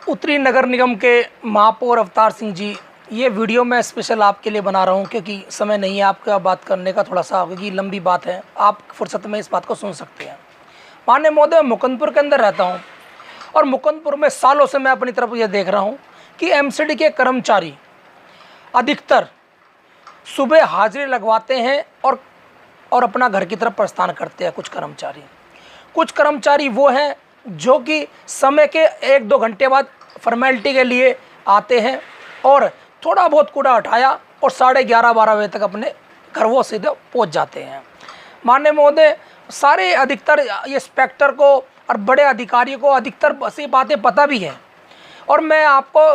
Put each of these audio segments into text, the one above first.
उत्तरी नगर निगम के महापौर अवतार सिंह जी, ये वीडियो मैं स्पेशल आपके लिए बना रहा हूँ क्योंकि समय नहीं है आपका बात करने का, थोड़ा सा क्योंकि लंबी बात है, आप फुर्सत में इस बात को सुन सकते हैं। माननीय महोदय, मुकुंदपुर के अंदर रहता हूँ और मुकुंदपुर में सालों से मैं अपनी तरफ ये देख रहा हूँ कि एमसीडी के कर्मचारी अधिकतर सुबह हाजिरी लगवाते हैं और अपना घर की तरफ प्रस्थान करते हैं। कुछ कर्मचारी वो हैं जो कि समय के 1-2 घंटे बाद फॉर्मेलिटी के लिए आते हैं और थोड़ा बहुत कूड़ा हटाया और 11:30-12 बजे तक अपने घर वो सीधे पहुंच जाते हैं। माननीय महोदय, सारे अधिकतर ये इंस्पेक्टर को और बड़े अधिकारियों को अधिकतर ऐसी बातें पता भी हैं और मैं आपको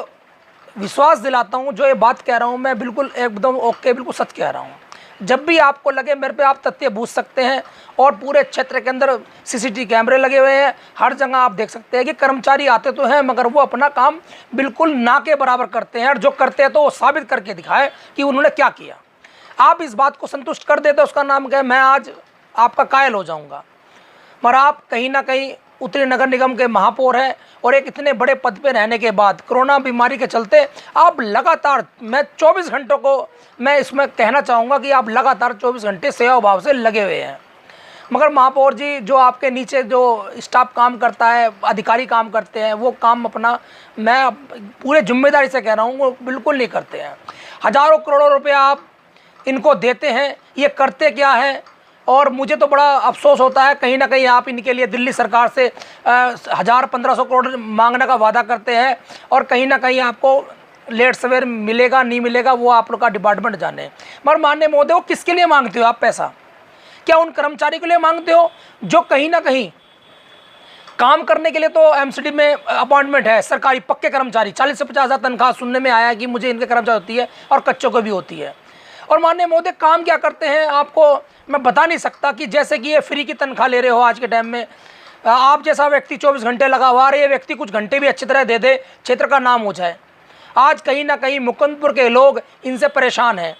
विश्वास दिलाता हूँ, जो ये बात कह रहा हूँ मैं बिल्कुल एकदम ओके, बिल्कुल सच कह रहा हूँ। जब भी आपको लगे मेरे पे आप तथ्य पूछ सकते हैं और पूरे क्षेत्र के अंदर सीसीटीवी कैमरे लगे हुए हैं, हर जगह आप देख सकते हैं कि कर्मचारी आते तो हैं मगर वो अपना काम बिल्कुल ना के बराबर करते हैं और जो करते हैं तो वो साबित करके दिखाए कि उन्होंने क्या किया। आप इस बात को संतुष्ट कर देते उसका नाम क्या है, मैं आज आपका कायल हो जाऊँगा। मगर आप कहीं ना कहीं उत्तरी नगर निगम के महापौर हैं और एक इतने बड़े पद पे रहने के बाद कोरोना बीमारी के चलते आप लगातार, मैं 24 घंटों को मैं इसमें कहना चाहूँगा कि आप लगातार 24 घंटे सेवा भाव से लगे हुए हैं। मगर महापौर जी, जो आपके नीचे जो स्टाफ काम करता है, अधिकारी काम करते हैं, वो काम अपना, मैं पूरे जिम्मेदारी से कह रहा हूँ, वो बिल्कुल नहीं करते हैं। हज़ारों करोड़ों रुपया आप इनको देते हैं, ये करते क्या है? और मुझे तो बड़ा अफसोस होता है, कहीं ना कहीं आप इनके लिए दिल्ली सरकार से 1000-1500 करोड़ मांगने का वादा करते हैं और कहीं ना कहीं आपको लेट सवेर मिलेगा नहीं मिलेगा वो आप लोग का डिपार्टमेंट जाने। मगर माननीय महोदय, वो किसके लिए मांगते हो आप पैसा? क्या उन कर्मचारी के लिए मांगते हो जो कहीं ना कहीं काम करने के लिए तो एमसीडी में अपॉइंटमेंट है, सरकारी पक्के कर्मचारी 40 से 50 हज़ार तनख्वाह सुनने में आया है कि मुझे इनके कर्मचारी होती है और कच्चों को भी होती है। और माननीय महोदय, काम क्या करते हैं आपको मैं बता नहीं सकता कि जैसे कि ये फ्री की तनख्वाह ले रहे हो आज के टाइम में, आप जैसा व्यक्ति 24 घंटे लगा हुआ है, ये व्यक्ति कुछ घंटे भी अच्छी तरह दे दे, क्षेत्र का नाम हो जाए। आज कहीं ना कहीं मुकुंदपुर के लोग इनसे परेशान हैं।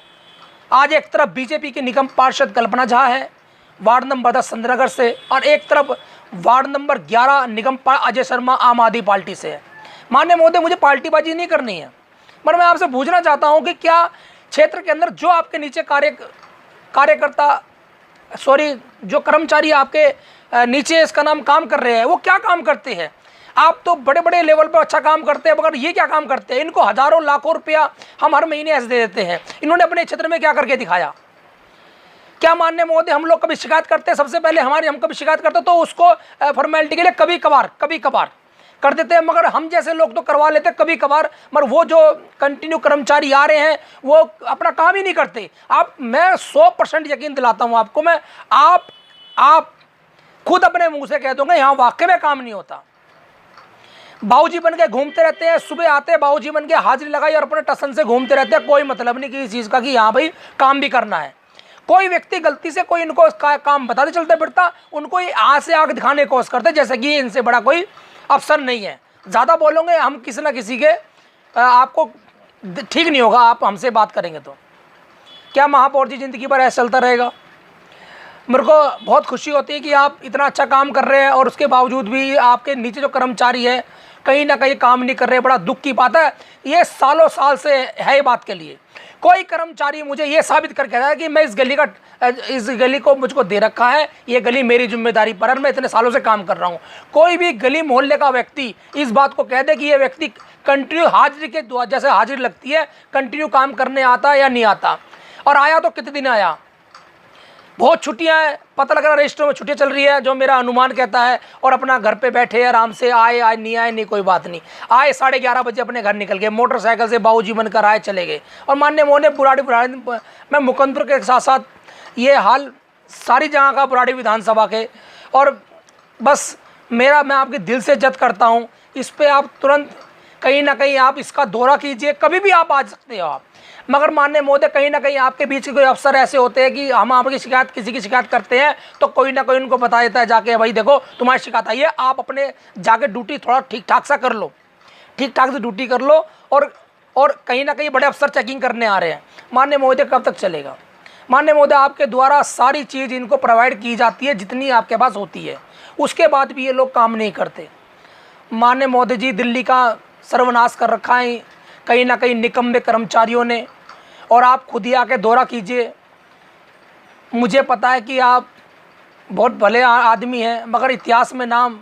आज एक तरफ बीजेपी की निगम पार्षद कल्पना झा है वार्ड नंबर 10 संतनगर से और एक तरफ वार्ड नंबर 11 निगम अजय शर्मा आम आदमी पार्टी से है। माननीय महोदय, मुझे पार्टीबाजी नहीं करनी है, मगर मैं आपसे पूछना चाहता हूँ कि क्या क्षेत्र के अंदर जो आपके नीचे जो कर्मचारी आपके नीचे इसका नाम काम कर रहे हैं, वो क्या काम करते हैं? आप तो बड़े बड़े लेवल पर अच्छा काम करते हैं, मगर ये क्या काम करते हैं? इनको हज़ारों लाखों रुपया हम हर महीने ऐसे दे देते हैं, इन्होंने अपने क्षेत्र में क्या करके दिखाया? क्या माननीय महोदय, हम लोग कभी शिकायत करते हैं, सबसे पहले हम कभी शिकायत करते तो उसको फॉर्मेलिटी के लिए कभी कभार कर देते हैं, मगर हम जैसे लोग तो करवा लेते कभी कभार। मगर वो जो कंटिन्यू कर्मचारी आ रहे हैं वो अपना काम ही नहीं करते। मैं 100% यकीन दिलाता हूँ आपको, मैं आप खुद अपने मुंह से कह दूंगा यहाँ वाकई में काम नहीं होता। बाबूजी बन के घूमते रहते हैं, सुबह आते हैं बाबूजी बन के हाजिरी लगाई और अपने टसन से घूमते रहते हैं, कोई मतलब नहीं किसी चीज़ का कि यहाँ भाई काम भी करना है। कोई व्यक्ति गलती से कोई इनको काम बताते चलते फिरता, उनको ये आग से आग दिखाने की कोशिश करते जैसे कि इनसे बड़ा कोई अफसर नहीं है। ज़्यादा बोलोगे हम किसी ना किसी के, आपको ठीक नहीं होगा, आप हमसे बात करेंगे तो। क्या महापौर जी ज़िंदगी भर ऐसा चलता रहेगा? मेरे को बहुत खुशी होती है कि आप इतना अच्छा काम कर रहे हैं और उसके बावजूद भी आपके नीचे जो कर्मचारी है कहीं ना कहीं काम नहीं कर रहे। बड़ा दुख की बात है, ये सालों साल से है। ये बात के लिए कोई कर्मचारी मुझे ये साबित करके आया कि मैं इस गली को मुझको दे रखा है, ये गली मेरी जिम्मेदारी पर है, मैं इतने सालों से काम कर रहा हूँ। कोई भी गली मोहल्ले का व्यक्ति इस बात को कह दे कि ये व्यक्ति कंटिन्यू हाजिरी के जैसे हाजिरी लगती है, कंटिन्यू काम करने आता है या नहीं आता, और आया तो कितने दिन आया? बहुत छुट्टियां हैं, पता लग रहा रजिस्टर में छुट्टियां चल रही है जो मेरा अनुमान कहता है, और अपना घर पे बैठे आराम से आए नहीं कोई बात नहीं, आए 11:30 बजे अपने घर निकल गए, मोटरसाइकिल से बाबूजी बनकर आए चले गए। और माननीय मोहने बुराड़ी मैं मुकुंदपुर के साथ साथ ये हाल सारी जगह का बुराड़ी विधानसभा के, और बस मैं आपके दिल से इज्जत करता हूँ। इस पर आप तुरंत कहीं ना कहीं आप इसका दौरा कीजिए, कभी भी आप आ सकते हो आप। मगर माननीय महोदय, कहीं ना कहीं आपके बीच के कोई अफसर ऐसे होते हैं कि हम आपकी शिकायत किसी की शिकायत करते हैं तो कोई ना कोई उनको बता देता है जाके, भाई देखो तुम्हारी शिकायत आई है, आप अपने जाके ड्यूटी थोड़ा ठीक ठाक सा कर लो, ठीक ठाक से ड्यूटी कर लो। और कहीं ना कहीं बड़े अफसर चेकिंग करने आ रहे हैं। माननीय महोदय, कब तक चलेगा? माननीय महोदय, आपके द्वारा सारी चीज़ इनको प्रोवाइड की जाती है जितनी आपके पास होती है, उसके बाद भी ये लोग काम नहीं करते। माननीय महोदय जी, दिल्ली का सर्वनाश कर रखा है कहीं ना कहीं निकम्मे कर्मचारियों ने। और आप खुद ही आके दौरा कीजिए। मुझे पता है कि आप बहुत भले आदमी हैं, मगर इतिहास में नाम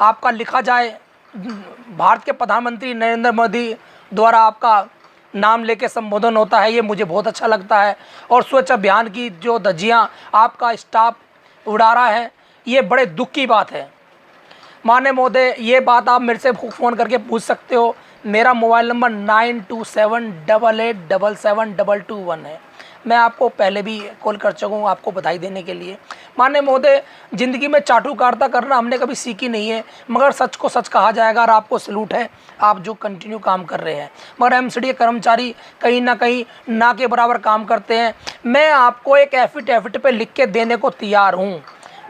आपका लिखा जाए, भारत के प्रधानमंत्री नरेंद्र मोदी द्वारा आपका नाम लेके संबोधन होता है, ये मुझे बहुत अच्छा लगता है। और स्वच्छ अभियान की जो धज्जियाँ आपका स्टाफ उड़ा रहा है, ये बड़े दुख की बात है। माननीय महोदय, ये बात आप मेरे से फ़ोन करके पूछ सकते हो। मेरा मोबाइल नंबर 9278877721 है। मैं आपको पहले भी कॉल कर चुका हूँ आपको बधाई देने के लिए। माननीय महोदय, ज़िंदगी में चाटुकारिता करना हमने कभी सीखी नहीं है, मगर सच को सच कहा जाएगा और आपको सलूट है, आप जो कंटिन्यू काम कर रहे हैं। मगर एमसीडी कर्मचारी कहीं ना कहीं ना के बराबर काम करते हैं। मैं आपको एक एफिडेविट पे लिख के देने को तैयार हूँ।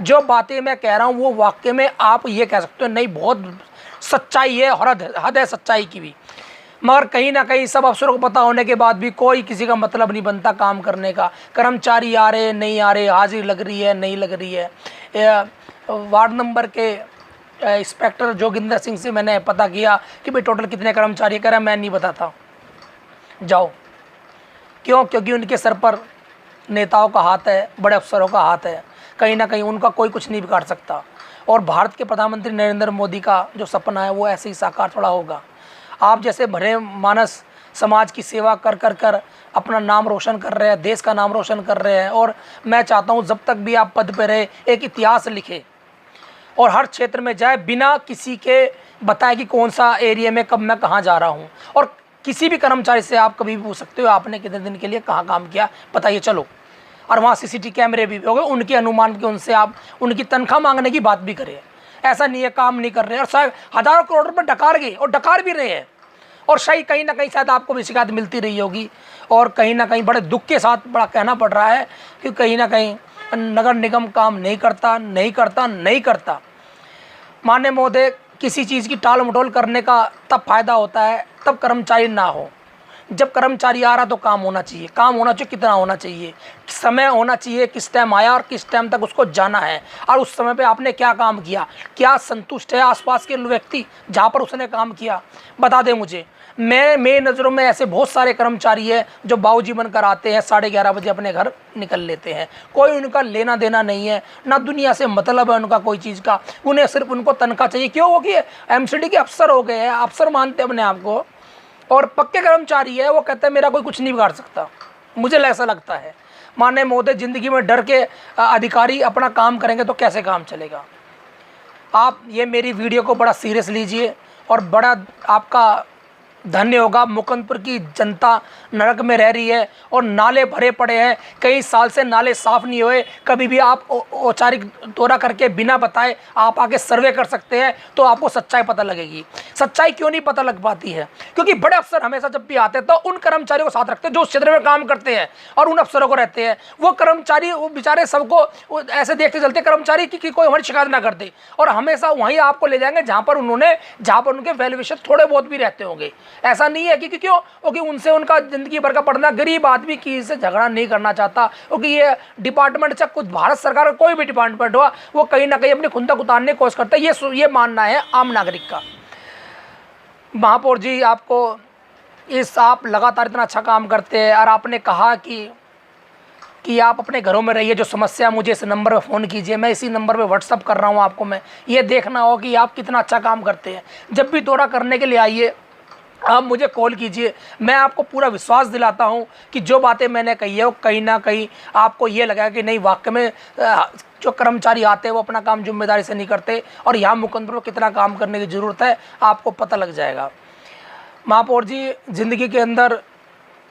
जो बातें मैं कह रहा हूँ वो वाकई में आप ये कह सकते हो नहीं बहुत सच्चाई है, हद है सच्चाई की भी। मगर कहीं ना कहीं सब अफसरों को पता होने के बाद भी कोई किसी का मतलब नहीं बनता काम करने का। कर्मचारी आ रहे नहीं आ रहे, हाजिरी लग रही है नहीं लग रही है। वार्ड नंबर के इंस्पेक्टर जोगिंदर सिंह से मैंने पता किया कि भाई टोटल कितने कर्मचारी, कह रहा मैं नहीं बताता, जाओ। क्यों? क्योंकि उनके सर पर नेताओं का हाथ है, बड़े अफसरों का हाथ है, कहीं ना कहीं उनका कोई कुछ नहीं बिगाड़ सकता। और भारत के प्रधानमंत्री नरेंद्र मोदी का जो सपना है वो ऐसे ही साकार थोड़ा होगा। आप जैसे भरे मानस समाज की सेवा कर कर कर अपना नाम रोशन कर रहे हैं, देश का नाम रोशन कर रहे हैं। और मैं चाहता हूं जब तक भी आप पद पे रहे एक इतिहास लिखे और हर क्षेत्र में जाए बिना किसी के बताए कि कौन सा एरिया में कब मैं कहाँ जा रहा हूँ। और किसी भी कर्मचारी से आप कभी भी पूछ सकते हो आपने कितने दिन के लिए कहाँ काम किया, बताइए चलो। और वहाँ सीसीटीवी कैमरे भी हो गए, उनके अनुमान के उनसे आप उनकी तनख्वाह मांगने की बात भी करें। ऐसा नहीं है काम नहीं कर रहे हैं, और शायद हज़ारों करोड़ रुपये डकार गए और डकार भी रहे हैं। और शायद कहीं ना कहीं शायद आपको भी शिकायत मिलती रही होगी। और कहीं ना कहीं बड़े दुख के साथ बड़ा कहना पड़ रहा है कि कहीं ना कहीं नगर निगम काम नहीं करता। माननीय महोदय, किसी चीज़ की टाल मटोल करने का तब फायदा होता है तब कर्मचारी ना हो। जब कर्मचारी आ रहा तो काम होना चाहिए। काम होना चाहिए, कितना होना चाहिए, समय होना चाहिए, किस टाइम आया और किस टाइम तक उसको जाना है, और उस समय पे आपने क्या काम किया, क्या संतुष्ट है आसपास के व्यक्ति जहाँ पर उसने काम किया, बता दें मुझे। मेरी नज़रों में ऐसे बहुत सारे कर्मचारी हैं जो बाबूजी बनकर आते हैं, 11:30 बजे अपने घर निकल लेते हैं। कोई उनका लेना देना नहीं है, ना दुनिया से मतलब है उनका कोई चीज़ का। उन्हें सिर्फ उनको तनख्वाह चाहिए। क्यों? वो कि एमसीडी के अफसर हो गए हैं, अफसर मानते हैं अपने आप को, और पक्के कर्मचारी है। वो कहते हैं मेरा कोई कुछ नहीं बिगाड़ सकता। मुझे ऐसा लगता है। माननीय महोदय, ज़िंदगी में डर के अधिकारी अपना काम करेंगे तो कैसे काम चलेगा। आप ये मेरी वीडियो को बड़ा सीरियस लीजिए और बड़ा आपका धन्य होगा। मुकुंदपुर की जनता नरक में रह रही है और नाले भरे पड़े हैं, कई साल से नाले साफ़ नहीं हुए। कभी भी आप औपचारिक दौरा करके बिना बताए आप आके सर्वे कर सकते हैं तो आपको सच्चाई पता लगेगी। सच्चाई क्यों नहीं पता लग पाती है? क्योंकि बड़े अफसर हमेशा जब भी आते हैं तो उन कर्मचारियों को साथ रखते हैं जो उस क्षेत्र में काम करते हैं और उन अफसरों को रहते हैं। वो कर्मचारी वो बेचारे सबको ऐसे देखते चलते कर्मचारी कि कोई हमारी शिकायत ना करते, और हमेशा वहीं आपको ले जाएंगे जहाँ पर उनके वेल विशर थोड़े बहुत भी रहते होंगे। ऐसा नहीं है कि क्यों? क्योंकि उनसे उनका ज़िंदगी भर का पढ़ना, गरीब आदमी किसी से झगड़ा नहीं करना चाहता। क्योंकि ये डिपार्टमेंट चाहे कुछ भारत सरकार का कोई भी डिपार्टमेंट हुआ, वो कहीं ना कहीं अपनी खुंदक उतारने की कोशिश करता है। ये मानना है आम नागरिक का। महापौर जी, आप लगातार इतना अच्छा काम करते हैं और आपने कहा कि आप अपने घरों में रहिए। जो समस्या मुझे इस नंबर पर फ़ोन कीजिए, मैं इसी नंबर पे व्हाट्सअप कर रहा हूँ आपको। मैं ये देखना हो कि आप कितना अच्छा काम करते हैं। जब भी दौरा करने के लिए आइए आप मुझे कॉल कीजिए। मैं आपको पूरा विश्वास दिलाता हूँ कि जो बातें मैंने कही है वो कहीं ना कहीं आपको ये लगा कि नहीं वाकई में जो कर्मचारी आते हैं वो अपना काम जिम्मेदारी से नहीं करते, और यहाँ मुकुंदपुर में कितना काम करने की ज़रूरत है आपको पता लग जाएगा। महापौर जी, ज़िंदगी के अंदर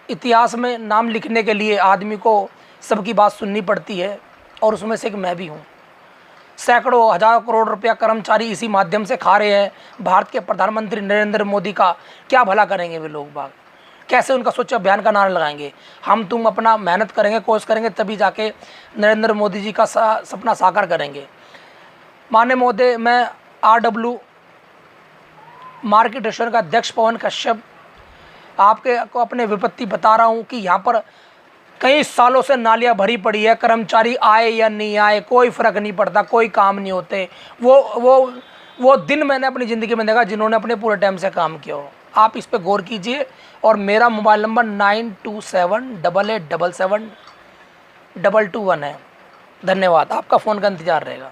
इतिहास में नाम लिखने के लिए आदमी को सबकी बात सुननी पड़ती है, और उसमें से एक मैं भी हूँ। सैकड़ों हज़ारों करोड़ रुपया कर्मचारी इसी माध्यम से खा रहे हैं। भारत के प्रधानमंत्री नरेंद्र मोदी का क्या भला करेंगे वे लोग बाग? कैसे उनका स्वच्छ अभियान का नारा लगाएंगे? हम तुम अपना मेहनत करेंगे, कोशिश करेंगे, तभी जाके नरेंद्र मोदी जी का सपना साकार करेंगे। माननीय महोदय, मैं RW मार्केट रेस्टोरेंट का अध्यक्ष पवन कश्यप आपको अपने विपत्ति बता रहा हूँ कि यहाँ पर कई सालों से नालियाँ भरी पड़ी है। कर्मचारी आए या नहीं आए कोई फ़र्क नहीं पड़ता, कोई काम नहीं होते। वो दिन मैंने अपनी ज़िंदगी में देखा जिन्होंने अपने पूरे टाइम से काम किया हो। आप इस पर गौर कीजिए। और मेरा मोबाइल नंबर 9278877721 है। धन्यवाद, आपका फ़ोन का इंतज़ार रहेगा।